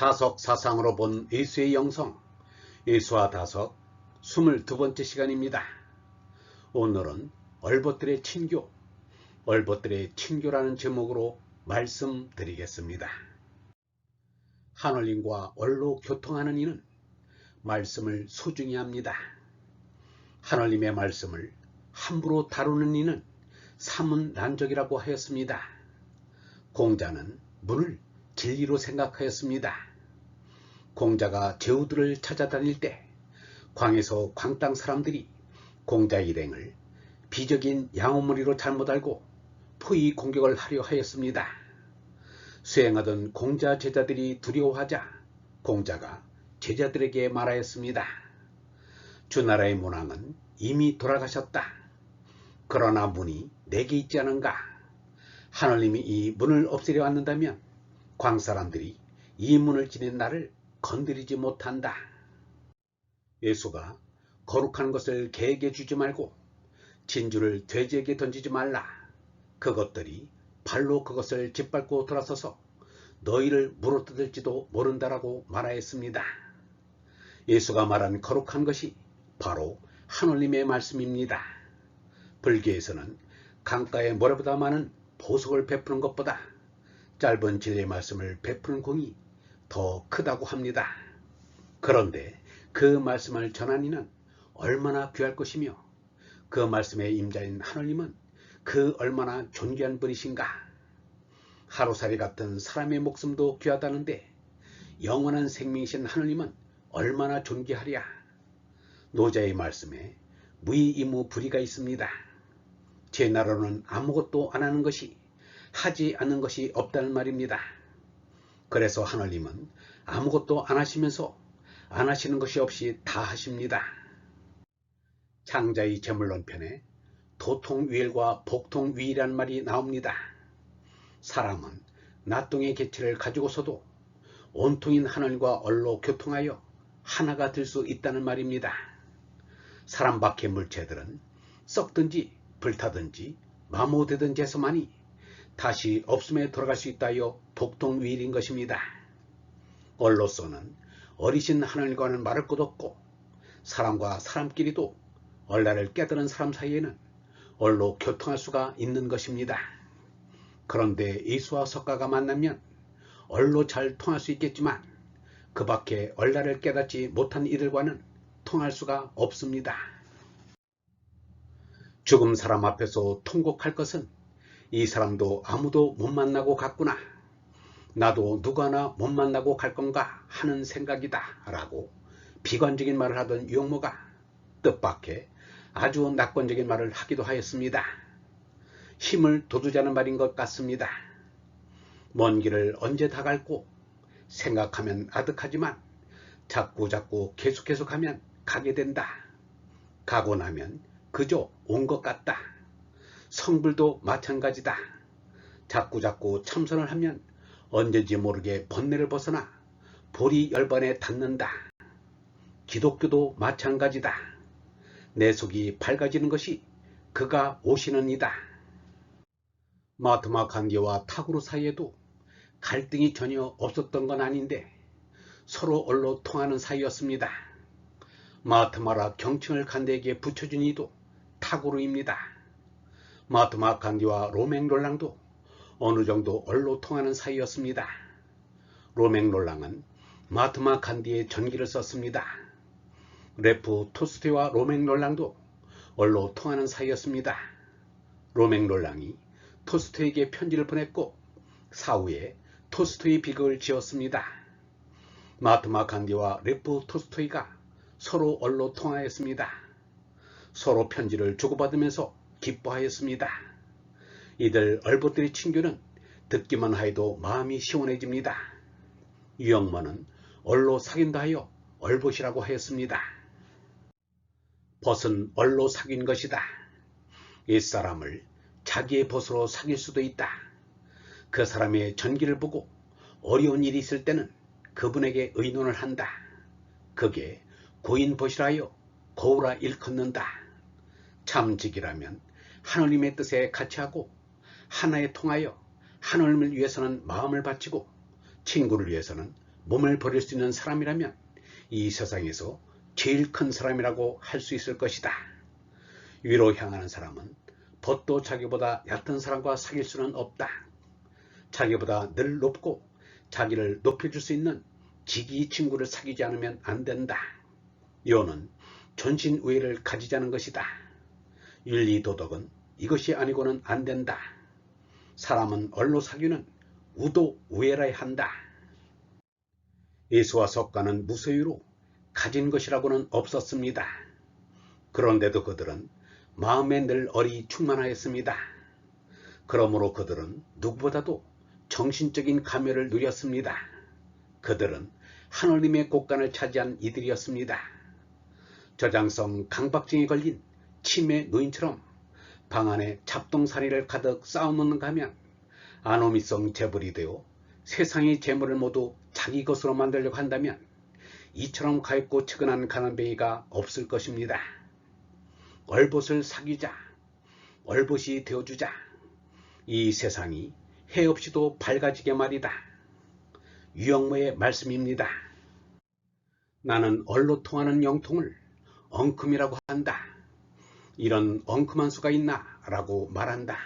다석 사상으로 본 예수의 영성, 예수와 다석 22번째 시간입니다. 오늘은 얼벗들의 친교, 얼벗들의 친교라는 제목으로 말씀드리겠습니다. 하늘님과 얼로 교통하는 이는 말씀을 소중히 합니다. 하늘님의 말씀을 함부로 다루는 이는 사문난적이라고 하였습니다. 공자는 문을 진리로 생각하였습니다. 공자가 제후들을 찾아다닐 때 광에서 광땅 사람들이 공자 일행을 비적인 양어머니로 잘못 알고 포위 공격을 하려 하였습니다. 수행하던 공자 제자들이 두려워하자 공자가 제자들에게 말하였습니다. 주나라의 문왕은 이미 돌아가셨다. 그러나 문이 내게 있지 않은가? 하늘님이 이 문을 없애려 한다면 광사람들이 이 문을 지닌 나를 건드리지 못한다. 예수가 거룩한 것을 개에게 주지 말고 진주를 돼지에게 던지지 말라. 그것들이 발로 그것을 짓밟고 돌아서서 너희를 물어뜯을지도 모른다라고 말하였습니다. 예수가 말한 거룩한 것이 바로 하늘님의 말씀입니다. 불교에서는 강가에 모래보다 많은 보석을 베푸는 것보다 짧은 진리의 말씀을 베푸는 공이 더 크다고 합니다. 그런데 그 말씀을 전한 이는 얼마나 귀할 것이며 그 말씀의 임자인 하늘님은 그 얼마나 존귀한 분이신가. 하루살이 같은 사람의 목숨도 귀하다는데 영원한 생명이신 하늘님은 얼마나 존귀하랴. 노자의 말씀에 무의무불의가 있습니다. 제 나라로는 아무것도 안 하는 것이 하지 않는 것이 없다는 말입니다. 그래서 하늘님은 아무것도 안 하시면서 안 하시는 것이 없이 다 하십니다. 창자의 제물론편에 도통위일과 복통위일이란 말이 나옵니다. 사람은 나똥의 개체를 가지고서도 온통인 하늘과 얼로 교통하여 하나가 될 수 있다는 말입니다. 사람 밖의 물체들은 썩든지 불타든지 마모되든지 해서만이 다시 없음에 돌아갈 수 있다 하여 복통위일인 것입니다. 얼로서는 어리신 하늘과는 말할 것 없고 사람과 사람끼리도 얼라를 깨달은 사람 사이에는 얼로 교통할 수가 있는 것입니다. 그런데 예수와 석가가 만나면 얼로 잘 통할 수 있겠지만 그 밖에 얼라를 깨닫지 못한 이들과는 통할 수가 없습니다. 죽음 사람 앞에서 통곡할 것은 이 사람도 아무도 못 만나고 갔구나. 나도 누구 하나 못 만나고 갈 건가 하는 생각이다 라고 비관적인 말을 하던 유영모가 뜻밖의 아주 낙관적인 말을 하기도 하였습니다. 힘을 돋우자는 말인 것 같습니다. 먼 길을 언제 다 갈고 생각하면 아득하지만 자꾸 계속 가면 가게 된다. 가고 나면 그저 온 것 같다. 성불도 마찬가지다. 자꾸 참선을 하면 언제인지 모르게 번뇌를 벗어나 보리 열반에 닿는다. 기독교도 마찬가지다. 내 속이 밝아지는 것이 그가 오시는 이다. 마하트마 간디와 타구르 사이에도 갈등이 전혀 없었던 건 아닌데 서로 얼로 통하는 사이였습니다. 마하트마라 경칭을 간디에게 붙여준 이도 타구르입니다. 마하트마 간디와 로맹롤랑도 어느 정도 얼로 통하는 사이였습니다. 로맹롤랑은 마하트마 간디의 전기를 썼습니다. 레프 토스토이와 로맹롤랑도 얼로 통하는 사이였습니다. 로맹롤랑이 토스토이에게 편지를 보냈고 사후에 토스토이 비극을 지었습니다. 마하트마 간디와 레프 토스토이가 서로 얼로 통하였습니다. 서로 편지를 주고받으면서 기뻐하였습니다. 이들 얼벗들의 친교는 듣기만 하여도 마음이 시원해집니다. 유영모는 얼로 사귄다 하여 얼벗이라고 하였습니다. 벗은 얼로 사귄 것이다. 옛사람을 자기의 벗으로 사귈 수도 있다. 그 사람의 전기를 보고 어려운 일이 있을 때는 그분에게 의논을 한다. 그게 고인벗이라 하여 거울아 일컫는다. 참직이라면 하느님의 뜻에 같이 하고 하나에 통하여 하느님을 위해서는 마음을 바치고 친구를 위해서는 몸을 버릴 수 있는 사람이라면 이 세상에서 제일 큰 사람이라고 할 수 있을 것이다. 위로 향하는 사람은 벗도 자기보다 얕은 사람과 사귈 수는 없다. 자기보다 늘 높고 자기를 높여줄 수 있는 지기 친구를 사귀지 않으면 안 된다. 요는 존신우애를 가지자는 것이다. 윤리도덕은 이것이 아니고는 안 된다. 사람은 얼로 사귀는 우도우애라야 한다. 예수와 석가는 무소유로 가진 것이라고는 없었습니다. 그런데도 그들은 마음에 늘 얼이 충만하였습니다. 그러므로 그들은 누구보다도 정신적인 감회를 누렸습니다. 그들은 하느님의 곳간을 차지한 이들이었습니다. 저장성 강박증에 걸린 치매 노인처럼 방 안에 잡동사니를 가득 쌓아놓는가 하면 아노미성 재벌이 되어 세상의 재물을 모두 자기 것으로 만들려고 한다면 이처럼 가엾고 측은한 가난뱅이가 없을 것입니다. 얼봇을 사귀자, 얼봇이 되어주자. 이 세상이 해 없이도 밝아지게 말이다. 유영모의 말씀입니다. 나는 얼로 통하는 영통을 엉큼이라고 한다. 이런 엉큼한 수가 있나? 라고 말한다.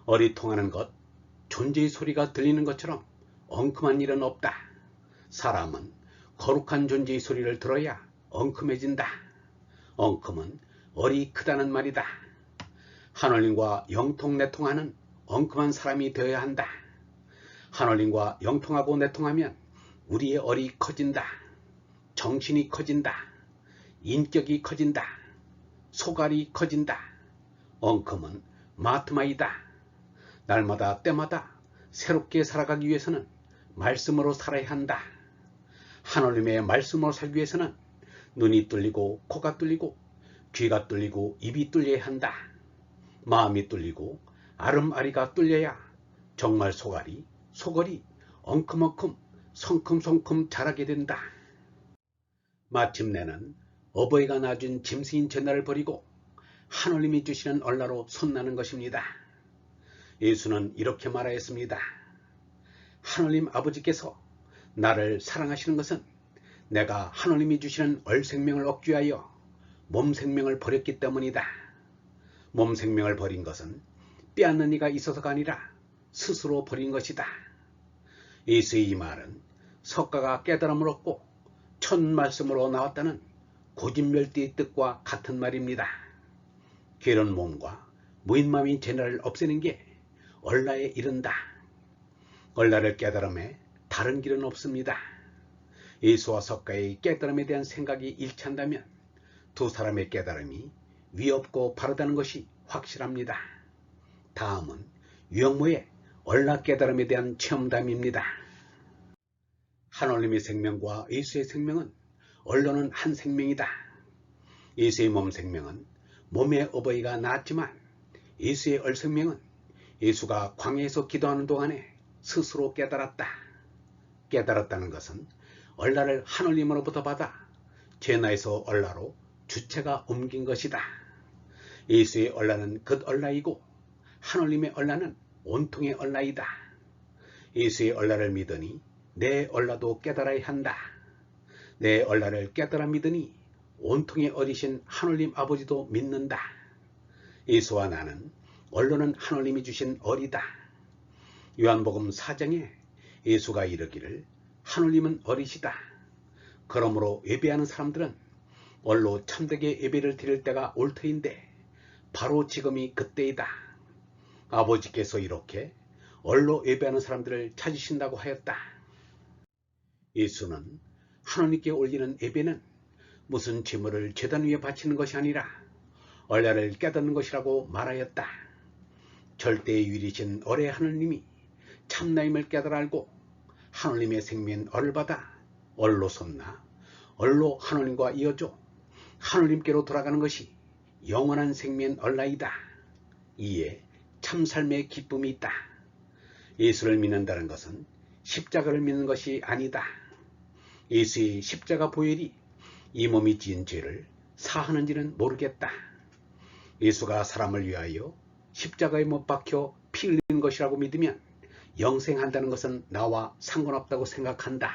얼이 통하는 것, 존재의 소리가 들리는 것처럼 엉큼한 일은 없다. 사람은 거룩한 존재의 소리를 들어야 엉큼해진다. 엉큼은 얼이 크다는 말이다. 하느님과 영통내통하는 엉큼한 사람이 되어야 한다. 하느님과 영통하고 내통하면 우리의 얼이 커진다. 정신이 커진다. 인격이 커진다. 소갈이 커진다. 엉큼은 마트마이다. 날마다 때마다 새롭게 살아가기 위해서는 말씀으로 살아야 한다. 하느님의 말씀으로 살기 위해서는 눈이 뚫리고 코가 뚫리고 귀가 뚫리고 입이 뚫려야 한다. 마음이 뚫리고 아름아리가 뚫려야 정말 소걸이 엉큼엉큼 성큼성큼 자라게 된다. 마침내는 어버이가 낳아준 짐승인 제나를 버리고 하느님이 주시는 얼라로 손나는 것입니다. 예수는 이렇게 말하였습니다. 하느님 아버지께서 나를 사랑하시는 것은 내가 하느님이 주시는 얼생명을 억죄하여 몸생명을 버렸기 때문이다. 몸생명을 버린 것은 빼앗는 이가 있어서가 아니라 스스로 버린 것이다. 예수의 이 말은 석가가 깨달음을 얻고 첫 말씀으로 나왔다는 고진멸대의 뜻과 같은 말입니다. 게으른 몸과 무인마음인 제나를 없애는 게 얼라에 이른다. 얼라를 깨달음에 다른 길은 없습니다. 예수와 석가의 깨달음에 대한 생각이 일치한다면 두 사람의 깨달음이 위없고 바르다는 것이 확실합니다. 다음은 유영모의 얼라 깨달음에 대한 체험담입니다. 하느님의 생명과 예수의 생명은 얼로는 한 생명이다. 예수의 몸 생명은 몸의 어버이가 낳았지만 예수의 얼 생명은 예수가 광야에서 기도하는 동안에 스스로 깨달았다. 깨달았다는 것은 얼라를 하느님으로부터 받아 제나에서 얼라로 주체가 옮긴 것이다. 예수의 얼라는 그 얼라이고 하느님의 얼라는 온통의 얼라이다. 예수의 얼라를 믿으니 내 얼라도 깨달아야 한다. 내 얼라를 깨달아 믿으니 온통의 어리신 하느님 아버지도 믿는다. 예수와 나는 얼로는 하느님이 주신 얼이다. 요한복음 4장에 예수가 이르기를 하느님은 어리시다. 그러므로 예배하는 사람들은 얼로 참되게 예배를 드릴 때가 올 터인데 바로 지금이 그때이다. 아버지께서 이렇게 얼로 예배하는 사람들을 찾으신다고 하였다. 예수는 하느님께 올리는 예배는 무슨 제물을 제단 위에 바치는 것이 아니라 얼라를 깨닫는 것이라고 말하였다. 절대의 유일이신 얼의 하느님이 참나임을 깨달아 알고 하느님의 생명인 얼을 받아 얼로 섰나 얼로 하느님과 이어져 하느님께로 돌아가는 것이 영원한 생명인 얼라이다. 이에 참삶의 기쁨이 있다. 예수를 믿는다는 것은 십자가를 믿는 것이 아니다. 예수의 십자가 보혈이 이 몸이 지은 죄를 사하는지는 모르겠다. 예수가 사람을 위하여 십자가에 못 박혀 피 흘리는 것이라고 믿으면 영생한다는 것은 나와 상관없다고 생각한다.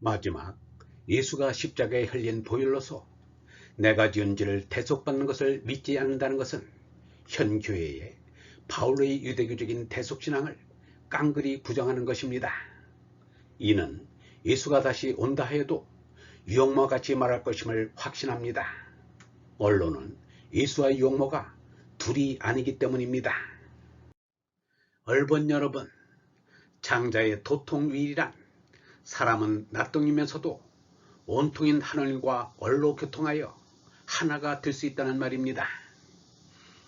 마지막 예수가 십자가에 흘린 보혈로서 내가 지은 죄를 대속받는 것을 믿지 않는다는 것은 현 교회의 바울의 유대교적인 대속신앙을 깡그리 부정하는 것입니다. 이는 예수가 다시 온다 하여도 유혹모와 같이 말할 것임을 확신합니다. 언론은 예수와 유혹모가 둘이 아니기 때문입니다. 얼번 여러분, 장자의 도통위일이란 사람은 낯동이면서도 온통인 하늘과 얼로 교통하여 하나가 될 수 있다는 말입니다.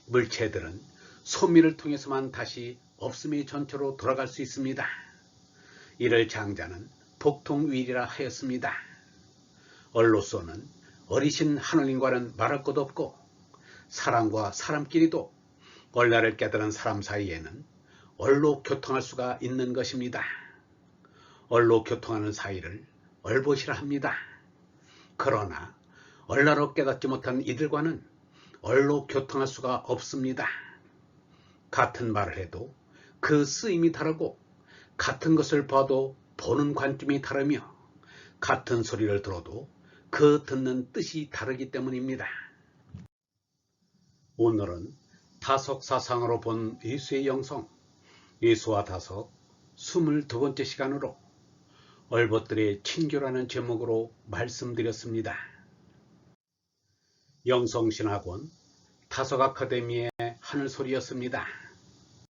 물체들은 소미를 통해서만 다시 없음의 전초로 돌아갈 수 있습니다. 이를 장자는 복통위일이라 하였습니다. 얼로서는 어리신 하늘님과는 말할 것 없고 사람과 사람끼리도 얼라를 깨달은 사람 사이에는 얼로 교통할 수가 있는 것입니다. 얼로 교통하는 사이를 얼봇이라 합니다. 그러나 얼라로 깨닫지 못한 이들과는 얼로 교통할 수가 없습니다. 같은 말을 해도 그 쓰임이 다르고 같은 것을 봐도 보는 관점이 다르며 같은 소리를 들어도 그 듣는 뜻이 다르기 때문입니다. 오늘은 다석사상으로 본 예수의 영성, 예수와 다석 22번째 시간으로 얼벗들의 친교라는 제목으로 말씀드렸습니다. 영성신학원 다석아카데미의 하늘소리였습니다.